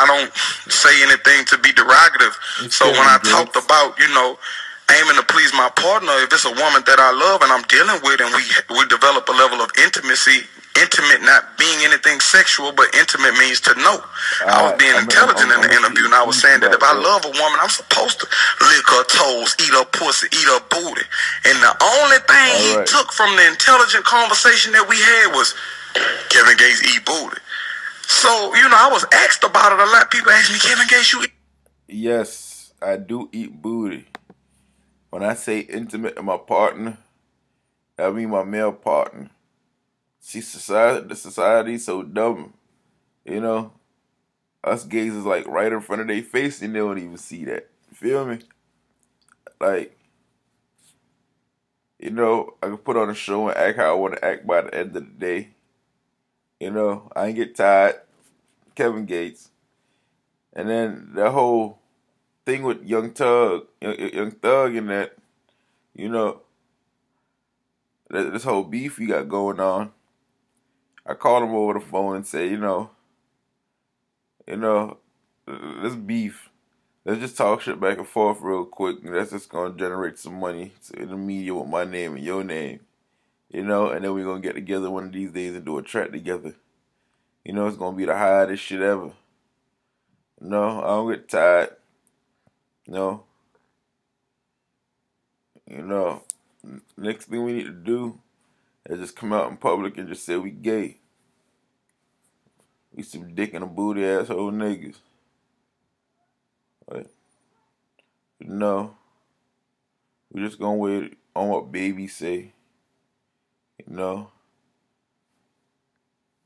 I don't say anything to be derogative. So when I talked about, aiming to please my partner, if it's a woman that I love and I'm dealing with, and we develop a level of intimacy, intimate not being anything sexual, but intimate means to know. I was being intelligent in the interview, and I was saying that if I love a woman, I'm supposed to lick her toes, eat her pussy, eat her booty. And the only thing he took from the intelligent conversation that we had was Kevin Gates eat booty. So, I was asked about it a lot. People ask me, Kevin Gates, you eat? Yes, I do eat booty. When I say intimate with my partner, I mean my male partner. See, the society's so dumb. Us gays is like right in front of their face and they don't even see that. You feel me? Like, I can put on a show and act how I want to act by the end of the day. I ain't get tired. Kevin Gates. And then the whole thing with Young Thug and that, this whole beef you got going on. I called him over the phone and said, this beef, let's just talk shit back and forth real quick, and that's just gonna generate some money in the media with my name and your name, and then we're gonna get together one of these days and do a track together. It's gonna be the highest shit ever. I don't get tired. Next thing we need to do is just come out in public and just say we gay. We some dick and a booty asshole niggas. But we just gonna wait on what baby say.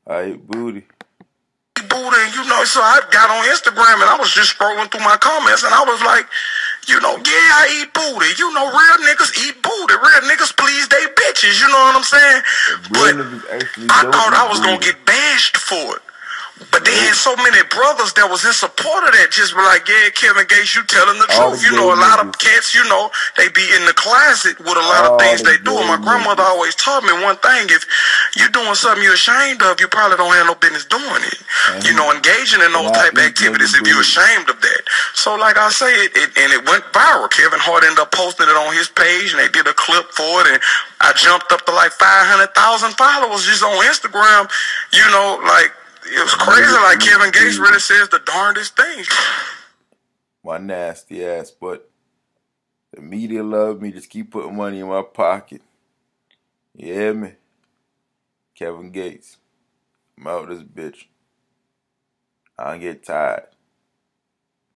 I eat booty. So I got on Instagram and I was just scrolling through my comments and I was like, yeah, I eat booty. Real niggas eat booty. Real niggas please they bitches. You know what I'm saying? But I thought I was gonna get bashed for it. But they had so many brothers that was in support of that. Just be like, yeah, Kevin Gates, you telling the truth. A lot of cats, they be in the closet with a lot of things they do. And my grandmother always taught me one thing: if you're doing something you're ashamed of, you probably don't have no business doing it. Engaging in those type of activities if you're ashamed of that. So, like I say, it went viral. Kevin Hart ended up posting it on his page, and they did a clip for it, and I jumped up to like 500,000 followers just on Instagram. It was crazy. Like Kevin Gates really says the darndest things. My nasty ass, but the media love me. Just keep putting money in my pocket. You hear me? Kevin Gates. I'm out this bitch. I don't get tired.